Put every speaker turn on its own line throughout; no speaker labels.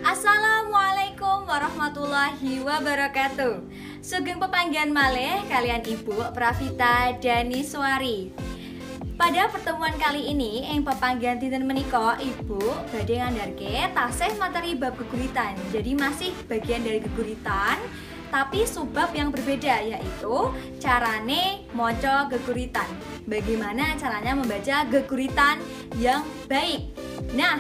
Assalamualaikum warahmatullahi wabarakatuh. Sugeng pepanggihan malih kalian Ibu Pravita Daniswari. Pada pertemuan kali ini ing pepanggihan dinten menika Ibu badhe ngandharke tasih materi bab geguritan. Jadi masih bagian dari geguritan tapi subbab yang berbeda, yaitu carane maca geguritan. Bagaimana caranya membaca geguritan yang baik. Nah,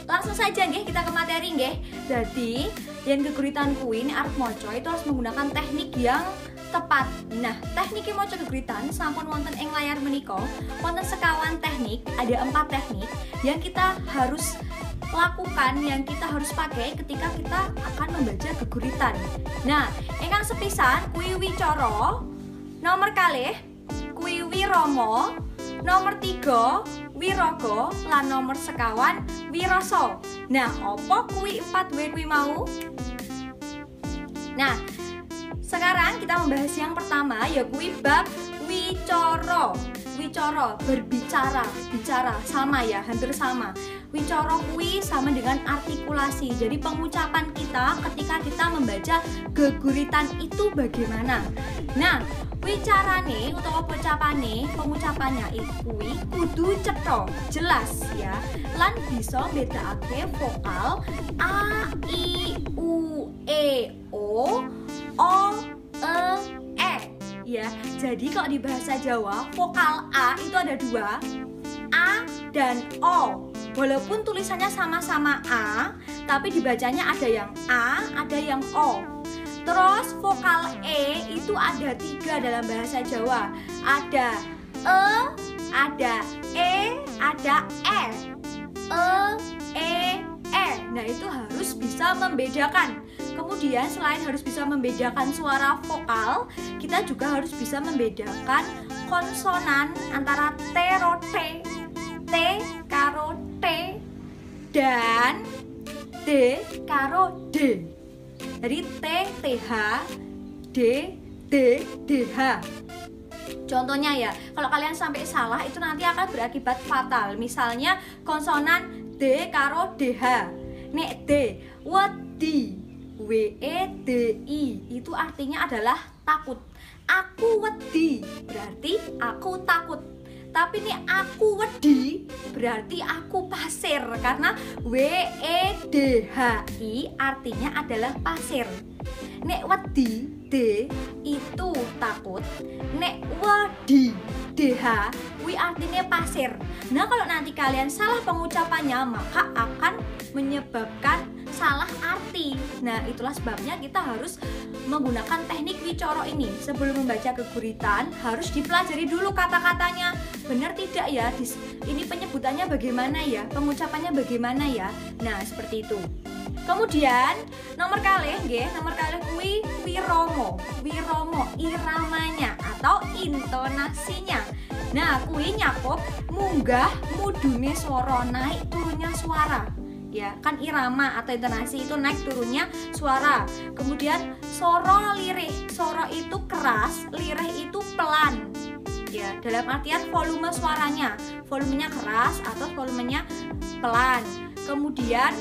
langsung saja nggih kita ke materi nggih. Jadi, yen geguritan kuwi nek arep maca itu harus menggunakan teknik yang tepat. Nah, teknik maca geguritan sampun wonten ing layar menika. Wonten sekawan teknik, ada 4 teknik yang kita harus lakukan, yang kita harus pakai ketika kita akan membaca geguritan. Nah, ingkang sepisan kuwi wicara, nomor kalih kuwi wirama, nomor 3 wiraga, lan nomor sekawan wirasa. Nah, apa kuwi 4 W kuwi mau? Nah, sekarang kita membahas yang pertama, ya kuwi bab wicara. Wicara, berbicara, bicara, sama ya, hampir sama. Wicara kuwi sama dengan artikulasi. Jadi pengucapan kita ketika kita membaca geguritan itu bagaimana? Nah, wicarane utawa pengucapannya itu kudu cetha, jelas ya. Lan bisa bedakake vokal a, i, u, e, o, e. Ya, jadi kalau di bahasa Jawa vokal A itu ada 2, A dan O. Walaupun tulisannya sama-sama A, tapi dibacanya ada yang A, ada yang O. Terus vokal E itu ada 3 dalam bahasa Jawa. Ada E, ada E, ada E. Nah, itu harus bisa membedakan. Kemudian selain harus bisa membedakan suara vokal, kita juga harus bisa membedakan konsonan antara T karo T, T karo T, dan D karo D. Jadi T, TH, D, D, DH. Contohnya ya, kalau kalian sampai salah itu nanti akan berakibat fatal. Misalnya konsonan D karo DH. Nek D, wedi, W-E-D-I, itu artinya adalah takut. Aku wedi berarti aku takut. Tapi nih aku wedi berarti aku pasir, karena W-E-D-H-I artinya adalah pasir. Nek wedi D itu takut, nek wedi DH wi artinya pasir. Nah, kalau nanti kalian salah pengucapannya maka akan menyebabkan salah arti. Nah, itulah sebabnya kita harus menggunakan teknik wicara ini. Sebelum membaca geguritan harus dipelajari dulu kata-katanya. Benar tidak ya? Ini penyebutannya bagaimana ya? Pengucapannya bagaimana ya? Nah, seperti itu. Kemudian nomor kalih nggih, nomor kalih kuwi wirama. Wirama iramanya atau intonasinya. Nah, kuwi nyakup munggah mudune swara, naik turunnya suara. Ya, kan irama atau intonasi itu naik turunnya suara. Kemudian soro lirih, soro itu keras, lirih itu pelan. Ya, dalam artian volume suaranya, volumenya keras atau volumenya pelan. Kemudian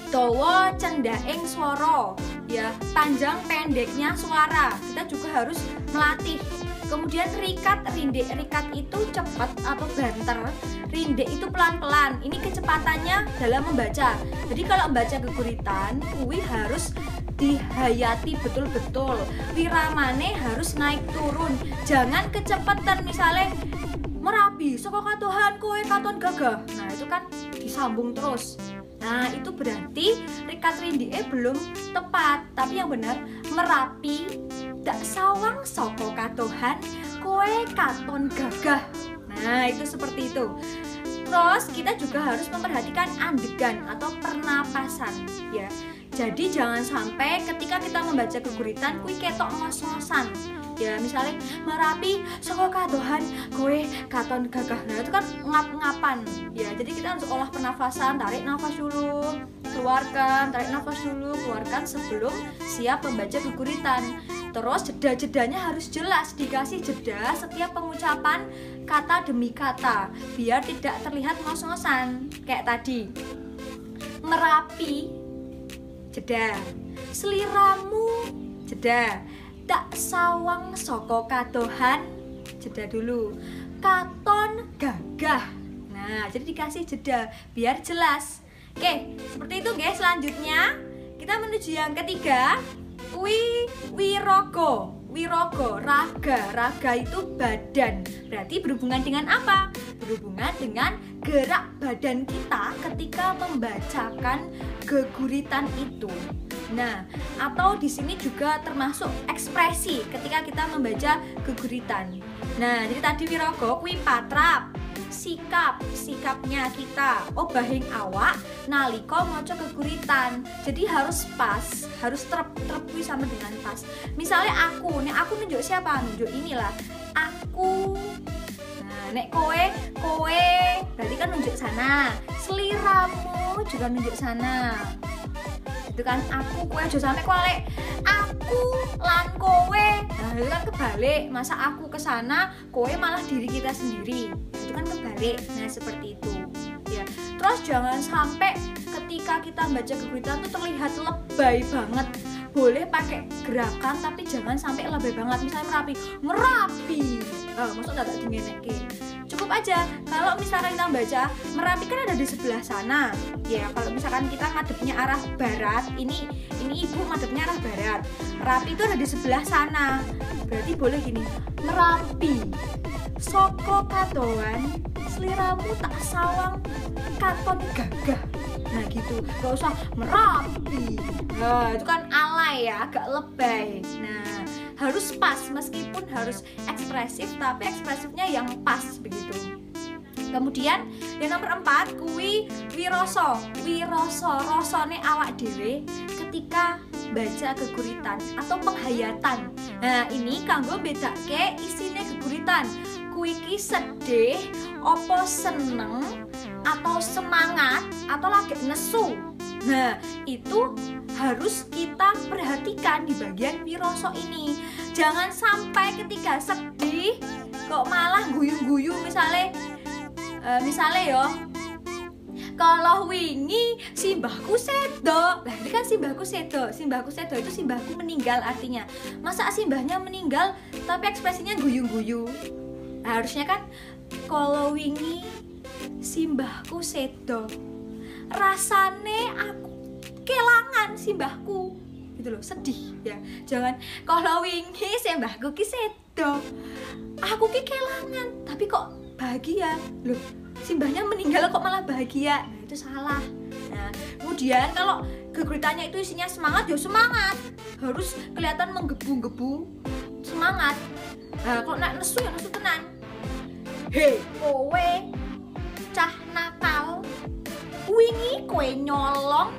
dawa cendaing swara, ya, panjang pendeknya suara. Kita juga harus melatih. Kemudian rikat, rindek, rikat itu cepat atau banter, rindek itu pelan-pelan. Ini kecepatannya dalam membaca. Jadi kalau membaca geguritan, kuwi harus dihayati betul-betul. Wiramane harus naik turun. Jangan kecepatan, misalnya merapi, saka katuhan kowe katon gagah. Nah, itu kan disambung terus. Nah, itu berarti rikat rindike belum tepat. Tapi yang benar merapi dak sawang saka katuhan kowe katon gagah. Nah, itu seperti itu. Terus kita juga harus memperhatikan andegan atau pernapasan ya. Jadi jangan sampai ketika kita membaca geguritan kuwi ketok ngos-ngosan. Ya, misalnya merapi saka katuhan kowe katon gagah. Nah, itu kan ngap-ngapan. Ya, jadi kita harus olah pernafasan, tarik nafas dulu, keluarkan, tarik nafas dulu, keluarkan sebelum siap membaca geguritan. Terus jeda-jedanya harus jelas, dikasih jeda setiap pengucapan kata demi kata biar tidak terlihat ngos-ngosan. Kayak tadi, merapi jeda. Sliramu, jeda. Tak sawang saka kadohan, jeda dulu. Katon gagah. Nah, jadi dikasih jeda biar jelas. Oke, seperti itu guys. Selanjutnya kita menuju yang ketiga. Wiraga. Wiraga, raga itu badan. Berarti berhubungan dengan apa? Berhubungan dengan gerak badan kita ketika membacakan geguritan itu. Nah, atau di sini juga termasuk ekspresi ketika kita membaca geguritan. Nah, jadi tadi wiraga kuwi patrap, sikapnya kita, obahing awak nalika maca geguritan. Jadi harus pas, harus trep kuwi sama dengan pas. Misalnya aku nunjuk siapa? Nunjuk inilah. Aku. Nah, nek kowe berarti kan nunjuk sana. Sliramu juga nunjuk sana. Itu kan aku, kowe aja sampe kualek. Aku lan kowe. Nah, itu kan kebalik. Masa aku ke sana, kowe malah diri kita sendiri. Itu kan kebalik. Nah, seperti itu. Ya. Terus jangan sampai ketika kita baca geguritan itu terlihat lebay banget. Boleh pakai gerakan tapi jangan sampai lebay banget. Misalnya merapi. Maksudnya tak dingenekke. Cukup aja kalau misalkan kita baca Merapi kan ada di sebelah sana. Ya, kalau misalkan kita ngadepnya arah barat, ini ibu ngadepnya arah barat. Merapi itu ada di sebelah sana. Berarti boleh gini. Merapi. Soko kadoan, sliramu tak sawang katon gagah. Nah gitu, gak usah Merapi. Nah, itu kan alay ya, agak lebay. Nah, harus pas meskipun harus ekspresif, tapi ekspresifnya yang pas begitu. Kemudian yang nomor 4 kuwi wiroso. Rosone awak dhewe ketika baca geguritan atau penghayatan. Nah, ini kanggo bedake isine geguritan. Kuwi ki sedih, opo seneng, atau semangat, atau lagi nesu. Nah, itu harus kita perhatikan di bagian wiroso ini. Jangan sampai ketika sedih kok malah guyu-guyu. Misalnya yo, kalau wingi simbahku sedo. Lah ini kan simbahku sedo itu simbahku meninggal artinya. Masa simbahnya meninggal tapi ekspresinya guyu-guyu? Nah, harusnya kan kalau wingi simbahku sedo. Rasane aku kelangan simbahku. Gitu loh, sedih ya. Jangan kalau wingi simbahku ki sedo. Aku ki kelangan tapi kok bahagia. Loh, simbahnya meninggal kok malah bahagia. Nah, itu salah. Nah, kemudian kalau geguritannya itu isinya semangat, ya semangat. Harus kelihatan menggebu-gebu. Semangat. Nah, kalau nak nesu ya nesu tenan. Hei, kowe cah nakal. Wingi kowe nyolong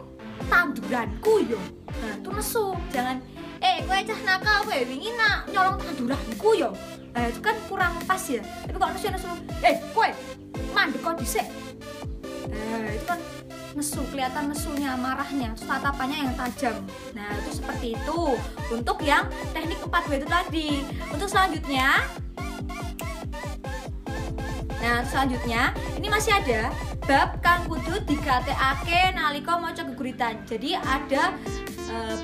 tanduranku yo. Nah, itu nesu. Jangan kowe cah nakal, kowe wingi nak nyolong tanduranku yo. Nah, itu kan kurang pas ya. Tapi kalau nesu kowe mandek kok dhisik. Nah, itu kan nesu, kelihatan nesunya, marahnya, tatapannya yang tajam. Nah, itu seperti itu untuk yang teknik 4W itu tadi. Untuk selanjutnya, ini masih ada bab kang kudu digatekake nalika maca geguritan. Jadi ada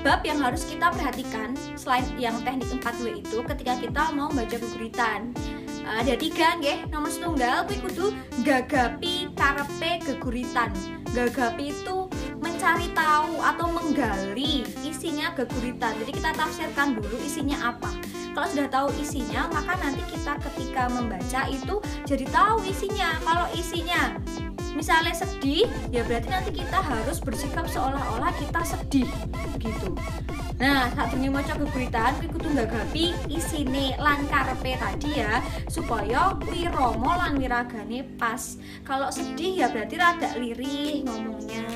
bab yang harus kita perhatikan selain yang teknik 4W itu ketika kita mau baca geguritan. Ada 3 nggih. Nomor setunggal kuwi kudu gagapi karepe geguritan. Gagapi itu mencari tahu atau menggali isinya geguritan. Jadi kita tafsirkan dulu isinya apa. Kalau sudah tahu isinya, maka nanti kita ketika membaca itu jadi tahu isinya. Kalau isinya misalnya sedih, ya berarti nanti kita harus bersikap seolah-olah kita sedih gitu. Nah, saat ini maca geguritan kuwi kudu gagapi isine lan karepe tadi ya, supaya wirama lan wiragane pas. Kalau sedih ya berarti rada lirih ngomongnya.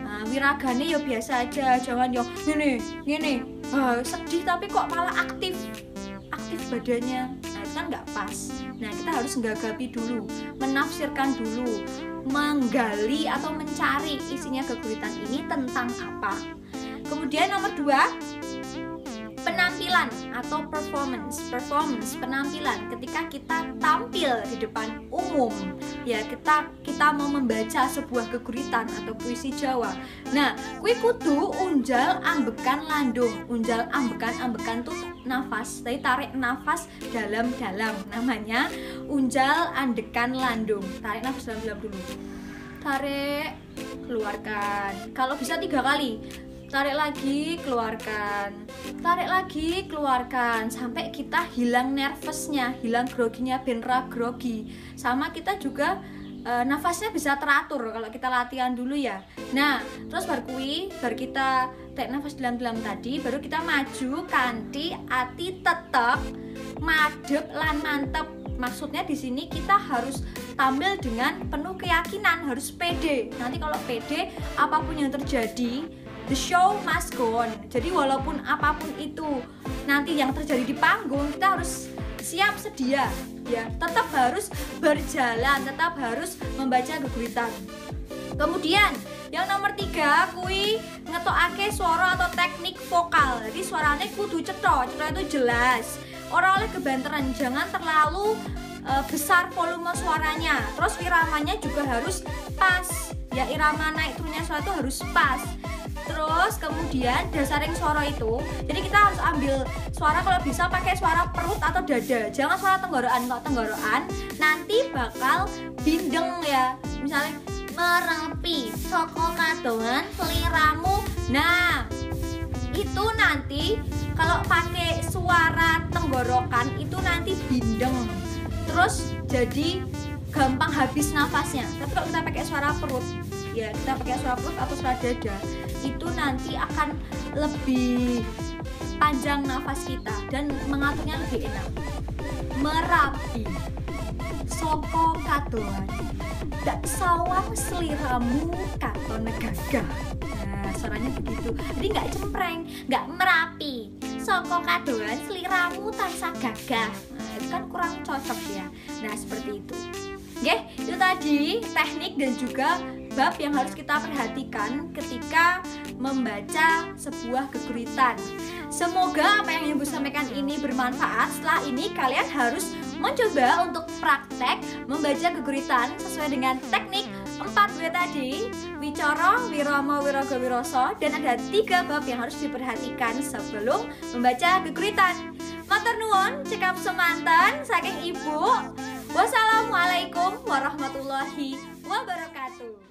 Nah, wiragane ya biasa aja, jangan yo ngene. Sedih tapi kok malah aktif badannya. Nah, itu kan nggak pas. Nah, kita harus menggagapi dulu, menafsirkan dulu, menggali atau mencari isinya geguritan ini tentang apa. Kemudian nomor 2, penampilan atau performance penampilan ketika kita tampil di depan umum ya, kita mau membaca sebuah geguritan atau puisi Jawa. Nah, kuwi kudu unjal ambekan landung. Unjal ambekan tuh nafas, tapi tarik nafas dalam-dalam, namanya unjal ambekan landung. Tarik nafas dalam-dalam dulu, tarik, keluarkan, kalau bisa 3 kali. Tarik lagi, keluarkan, tarik lagi, keluarkan, sampai kita hilang nervousnya, hilang groginya, benra grogi. Sama kita juga nafasnya bisa teratur kalau kita latihan dulu ya. Nah, terus baru kita tarik nafas dalam-dalam tadi, baru kita maju kanthi ati tetep madep lan mantep. Maksudnya di sini kita harus tampil dengan penuh keyakinan, harus pede. Nanti kalau pede, apapun yang terjadi, the show must go on. Jadi walaupun apapun itu nanti yang terjadi di panggung, kita harus siap sedia ya, tetap harus berjalan, tetap harus membaca geguritan. Kemudian yang nomor 3 kui ngetokake suara atau teknik vokal. Jadi suaranya kudu cetha itu jelas. Orang oleh kebanteran, jangan terlalu besar volume suaranya. Terus iramanya juga harus pas ya, irama naik turunnya suara itu harus pas. Terus kemudian dasaring suara itu, jadi kita harus ambil suara kalau bisa pakai suara perut atau dada, jangan suara tenggorokan. Kalau tenggorokan nanti bakal bindeng ya. Misalnya merapi soko kadoan seliramu, nah itu nanti kalau pakai suara tenggorokan itu nanti bindeng, terus jadi gampang habis nafasnya. Tapi kalau kita pakai suara perut ya, kita pakai suara perut atau suara dada, itu nanti akan lebih panjang nafas kita dan mengaturnya lebih enak. Merapi soko kadoan dak sawang seliramu katon gagah. Nah, suaranya begitu. Jadi nggak cempreng, nggak merapi soko kadoan seliramu tansah gagah. Nah, itu kan kurang cocok ya. Nah, seperti itu. Oke, itu tadi teknik dan juga bab yang harus kita perhatikan ketika membaca sebuah geguritan. Semoga apa yang Ibu sampaikan ini bermanfaat. Setelah ini kalian harus mencoba untuk praktek membaca geguritan sesuai dengan teknik 4W tadi, wicara, wirama, wiraga, wiroso, dan ada 3 bab yang harus diperhatikan sebelum membaca geguritan. Matur nuwun, cekap semanten saking Ibu. Wassalamualaikum warahmatullahi wabarakatuh.